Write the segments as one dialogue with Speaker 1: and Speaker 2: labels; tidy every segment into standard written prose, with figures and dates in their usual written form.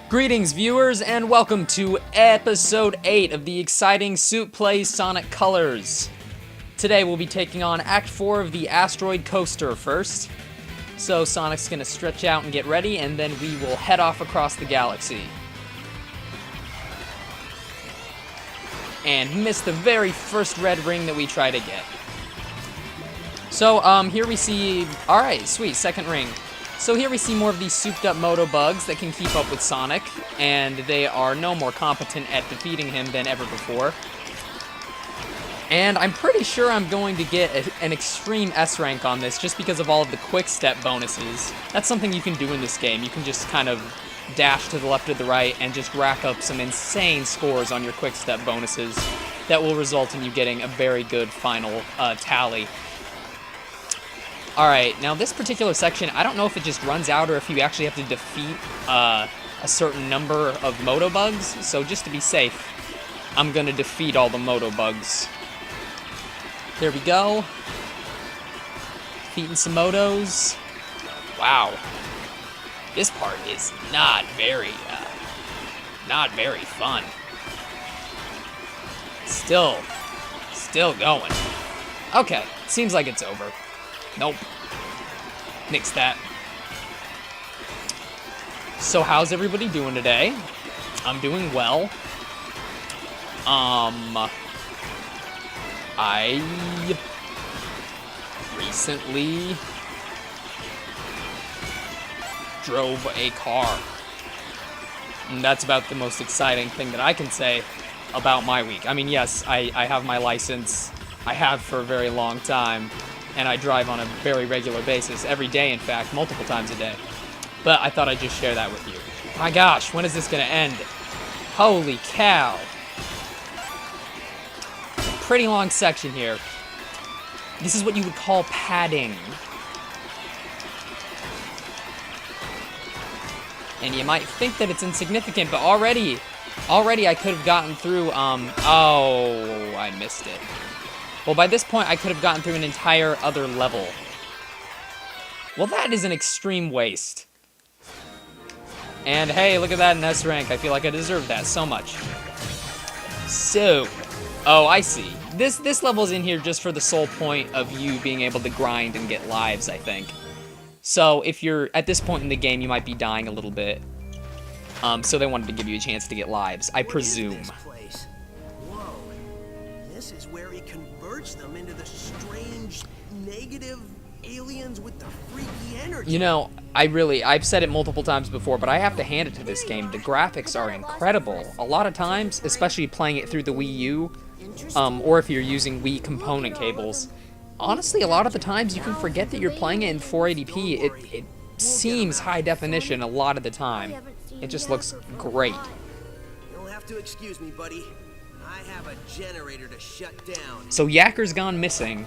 Speaker 1: Greetings, viewers, and welcome to episode 8 of the exciting SupePlays Sonic Colors. Today we'll be taking on Act 4 of the Asteroid Coaster first. So Sonic's gonna stretch out and get ready, and then we will head off across the galaxy. And miss the very first red ring that we try to get. So, here we see... Alright, sweet, second ring. So here we see more of these souped-up Moto bugs that can keep up with Sonic, and they are no more competent at defeating him than ever before. And I'm pretty sure I'm going to get an extreme S rank on this just because of all of the quick step bonuses. That's something you can do in this game. You can just kind of dash to the left or the right and just rack up some insane scores on your quick step bonuses that will result in you getting a very good final tally. Alright, now this particular section, I don't know if it just runs out or if you actually have to defeat a certain number of Moto bugs, so just to be safe, I'm gonna defeat all the Moto bugs. There we go. Defeating some Motos. Wow. This part is not very fun. Still going. Okay, seems like it's over. Nope. Nix that. So how's everybody doing today? I'm doing well. I recently drove a car. And that's about the most exciting thing that I can say about my week. I mean, yes, I have my license. I have for a very long time. And I drive on a very regular basis, every day in fact, multiple times a day. But I thought I'd just share that with you. My gosh, when is this gonna end? Holy cow. Pretty long section here. This is what you would call padding. And you might think that it's insignificant, but already I could have gotten through, oh, I missed it. Well, by this point, I could have gotten through an entire other level. Well, that is an extreme waste. And hey, look at that in S rank. I feel like I deserve that so much. So, oh, I see. This level's in here just for the sole point of you being able to grind and get lives, I think. So, if you're at this point in the game, you might be dying a little bit. So they wanted to give you a chance to get lives, I presume.
Speaker 2: This is where he converts them into the strange, negative aliens with the freaky energy.
Speaker 1: You know, I've said it multiple times before, but I have to hand it to this game. The graphics are incredible. A lot of times, especially playing it through the Wii U, or if you're using Wii component cables, honestly, a lot of the times you can forget that you're playing it in 480p. It seems high definition a lot of the time. It just looks great.
Speaker 2: You'll have to excuse me, buddy. I have a generator to shut down.
Speaker 1: So Yakker's gone missing,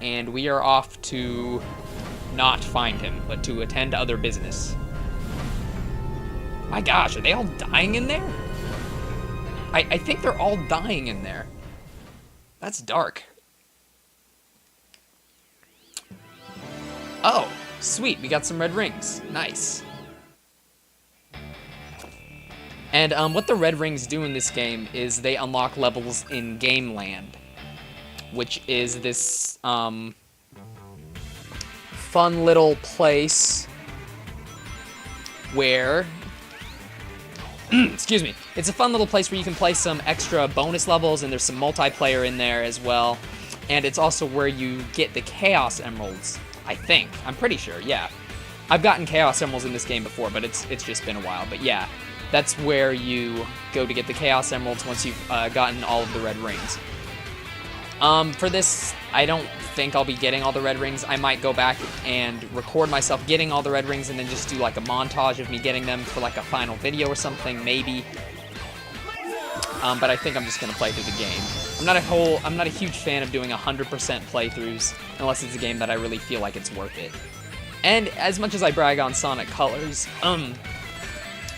Speaker 1: and we are off to not find him, but to attend to other business. My gosh, are they all dying in there? I think they're all dying in there. That's dark. Oh, sweet, we got some red rings. Nice. And what the red rings do in this game is they unlock levels in Game Land, which is this fun little place where, excuse me, it's a fun little place where you can play some extra bonus levels, and there's some multiplayer in there as well. And it's also where you get the Chaos Emeralds, I think. I'm pretty sure, yeah. I've gotten Chaos Emeralds in this game before, but it's just been a while, but yeah. That's where you go to get the Chaos Emeralds once you've gotten all of the red rings. For this, I don't think I'll be getting all the red rings. I might go back and record myself getting all the red rings and then just do like a montage of me getting them for like a final video or something, maybe. But I think I'm just gonna play through the game. I'm not a huge fan of doing 100% playthroughs unless it's a game that I really feel like it's worth it. And as much as I brag on Sonic Colors,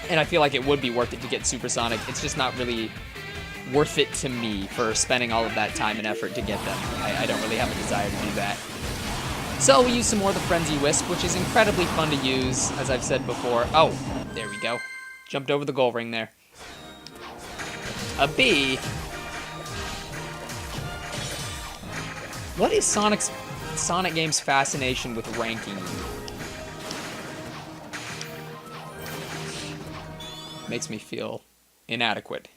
Speaker 1: and I feel like it would be worth it to get Supersonic, it's just not really worth it to me for spending all of that time and effort to get them. I don't really have a desire to do that. So we use some more of the Frenzy Wisp, which is incredibly fun to use, as I've said before. Oh, there we go. Jumped over the goal ring there. A B. What is Sonic Games' fascination with ranking you? Makes me feel inadequate.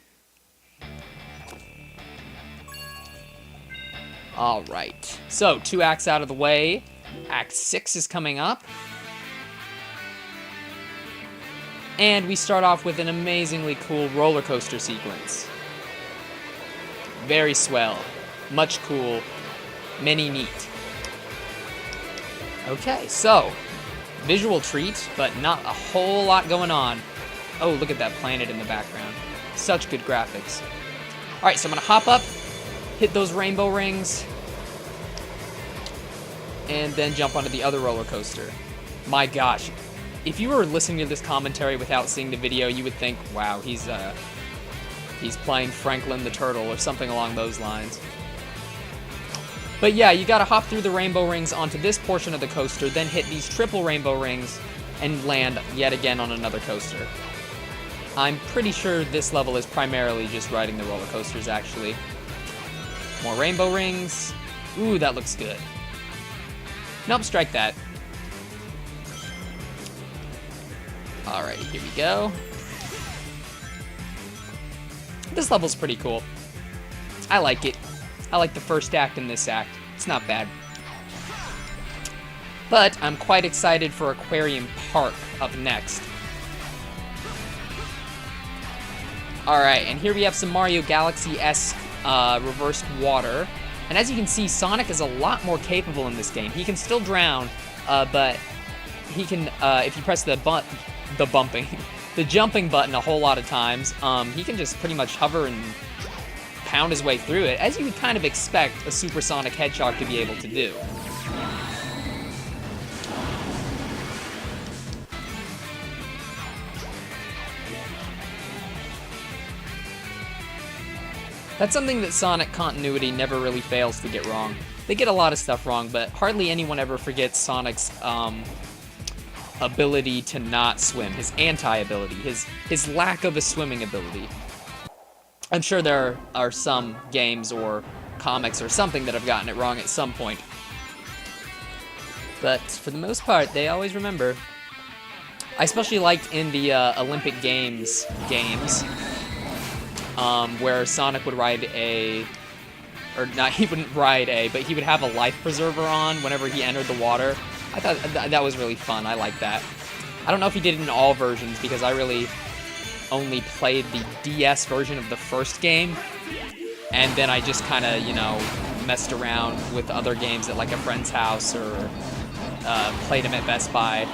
Speaker 1: Alright, so 2 acts out of the way. Act 6 is coming up. And we start off with an amazingly cool roller coaster sequence. Very swell. Much cool. Many neat. Okay, so, visual treat, but not a whole lot going on. Oh, look at that planet in the background. Such good graphics. Alright, so I'm gonna hop up, hit those rainbow rings, and then jump onto the other roller coaster. My gosh, if you were listening to this commentary without seeing the video, you would think, wow, he's playing Franklin the Turtle or something along those lines. But yeah, you gotta hop through the rainbow rings onto this portion of the coaster, then hit these triple rainbow rings, and land yet again on another coaster. I'm pretty sure this level is primarily just riding the roller coasters, actually. More rainbow rings. Ooh, that looks good. Nope, strike that. Alright, here we go. This level's pretty cool. I like it. I like the first act and this act. It's not bad. But I'm quite excited for Aquarium Park up next. Alright, and here we have some Mario Galaxy-esque reversed water. And as you can see, Sonic is a lot more capable in this game. He can still drown, but he can, if you press the jumping button a whole lot of times, he can just pretty much hover and pound his way through it, as you would kind of expect a Supersonic Hedgehog to be able to do. That's something that Sonic continuity never really fails to get wrong. They get a lot of stuff wrong, but hardly anyone ever forgets Sonic's ability to not swim, his anti-ability, his lack of a swimming ability. I'm sure there are some games or comics or something that have gotten it wrong at some point. But for the most part, they always remember. I especially liked in the Olympic games, where Sonic would ride or not, he wouldn't ride but he would have a life preserver on whenever he entered the water. I thought that was really fun. I like that. I don't know if he did it in all versions, because I really only played the DS version of the first game, and then I just kind of, you know, messed around with other games at like a friend's house, or played them at Best Buy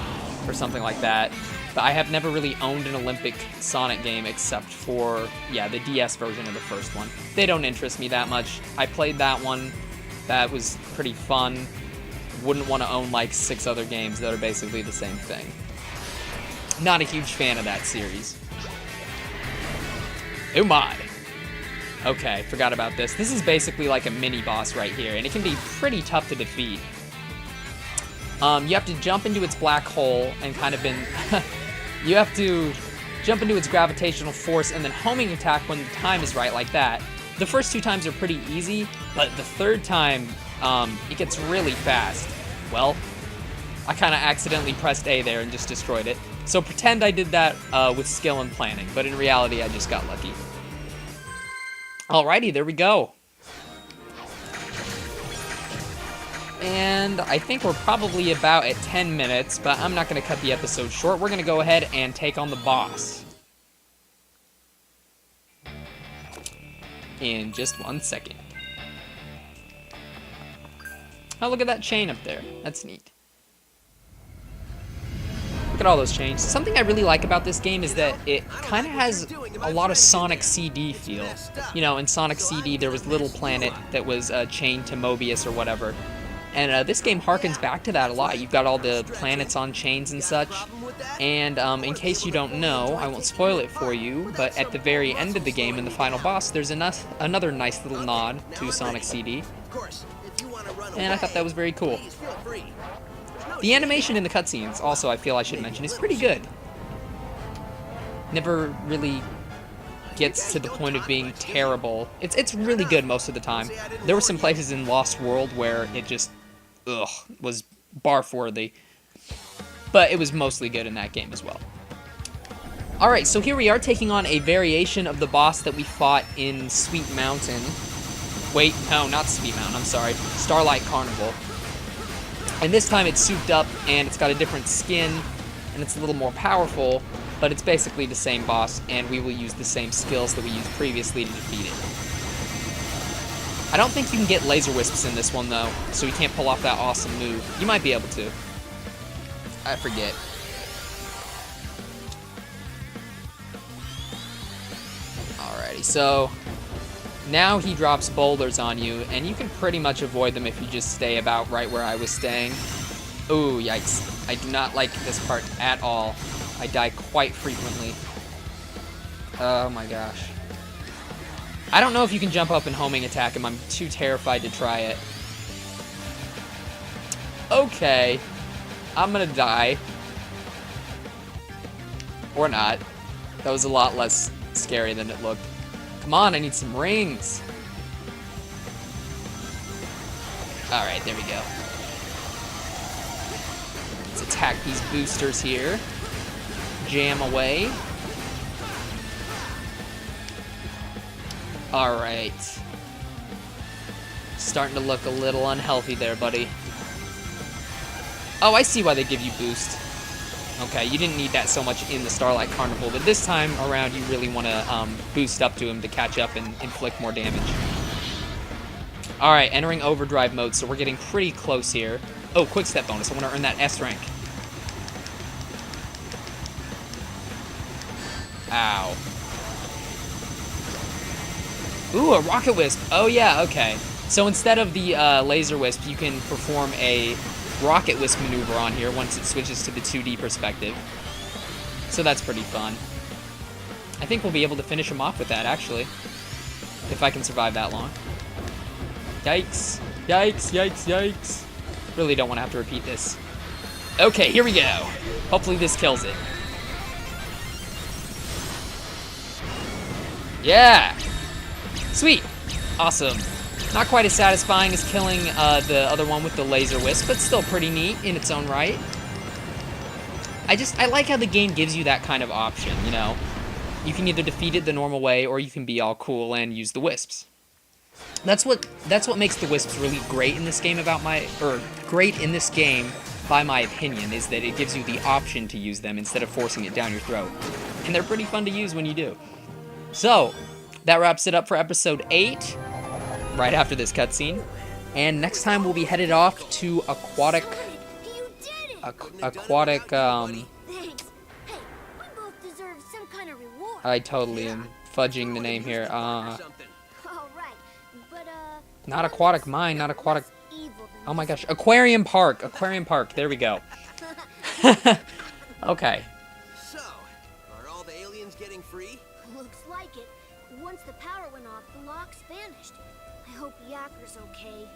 Speaker 1: or something like that. But I have never really owned an Olympic Sonic game except for, yeah, the DS version of the first one. They don't interest me that much. I played that one. That was pretty fun. Wouldn't want to own like 6 other games that are basically the same thing. Not a huge fan of that series. Oh my! Okay, forgot about this. This is basically like a mini-boss right here, and it can be pretty tough to defeat. You have to jump into its black hole and kind of you have to jump into its gravitational force and then homing attack when the time is right, like that. The first 2 times are pretty easy, but the 3rd time, it gets really fast. Well, I kind of accidentally pressed A there and just destroyed it. So pretend I did that with skill and planning, but in reality I just got lucky. Alrighty, there we go. And I think we're probably about at 10 minutes, but I'm not going to cut the episode short. We're going to go ahead and take on the boss in just 1 second. Oh, look at that chain up there. That's neat. Look at all those chains. Something I really like about this game is that it kind of has a lot of Sonic CD feel. You know, in Sonic CD there was Little Planet that was chained to Mobius or whatever. And this game harkens back to that a lot. You've got all the planets on chains and such. And in case you don't know, I won't spoil it for you, but at the very end of the game, in the final boss, there's another nice little nod to Sonic CD. And I thought that was very cool. The animation in the cutscenes, also, I feel I should mention, is pretty good. Never really gets to the point of being terrible. It's really good most of the time. There were some places in Lost World where it just, was barf-worthy. But it was mostly good in that game as well. Alright, so here we are taking on a variation of the boss that we fought in Sweet Mountain. Wait, no, not Sweet Mountain, I'm sorry. Starlight Carnival. And this time it's souped up, and it's got a different skin, and it's a little more powerful, but it's basically the same boss, and we will use the same skills that we used previously to defeat it. I don't think you can get laser wisps in this one, though, so you can't pull off that awesome move. You might be able to. I forget. Alrighty, so now he drops boulders on you, and you can pretty much avoid them if you just stay about right where I was staying. Ooh, yikes. I do not like this part at all. I die quite frequently. Oh my gosh. I don't know if you can jump up and homing attack him. I'm too terrified to try it. Okay. I'm gonna die. Or not. That was a lot less scary than it looked. Come on, I need some rings. Alright, there we go. Let's attack these boosters here. Jam away. Alright. Starting to look a little unhealthy there, buddy. Oh, I see why they give you boost. Okay, you didn't need that so much in the Starlight Carnival, but this time around you really want to boost up to him to catch up and inflict more damage. Alright, entering overdrive mode, so we're getting pretty close here. Oh, quick step bonus. I want to earn that S rank. Ow. Ooh, a rocket wisp. Oh yeah, okay. So instead of the laser wisp, you can perform a rocket wisp maneuver on here once it switches to the 2D perspective. So that's pretty fun. I think we'll be able to finish him off with that, actually. If I can survive that long. Yikes. Yikes, yikes, yikes. Really don't want to have to repeat this. Okay, here we go. Hopefully this kills it. Yeah! Sweet! Awesome. Not quite as satisfying as killing the other one with the laser wisp, but still pretty neat in its own right. I like how the game gives you that kind of option, you know? You can either defeat it the normal way, or you can be all cool and use the wisps. That's what makes the wisps really great in this game great in this game, by my opinion, is that it gives you the option to use them instead of forcing it down your throat. And they're pretty fun to use when you do. So, that wraps it up for episode 8, right after this cutscene. And next time we'll be headed off to aquatic,
Speaker 3: Thanks. Hey, we both deserve some kind of reward.
Speaker 1: I totally am fudging the name here.
Speaker 3: All right, but
Speaker 1: Not aquatic mine, not aquatic.
Speaker 3: evil.
Speaker 1: Oh my gosh, Aquarium Park, Aquarium Park. There we go. Okay.
Speaker 2: So, are all the aliens getting free?
Speaker 3: Looks like it. Once the power went off, the locks vanished. I hope Yakker's okay.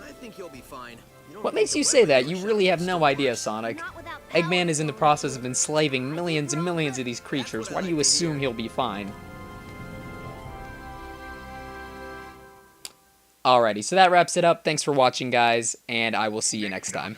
Speaker 2: I think he'll be fine.
Speaker 1: What makes you say that? You really have no idea, Sonic.
Speaker 3: Not without power.
Speaker 1: Eggman is in the process of enslaving millions and millions of these creatures. Why do you assume he'll be fine? Alrighty, so that wraps it up. Thanks for watching, guys, and I will see you next time.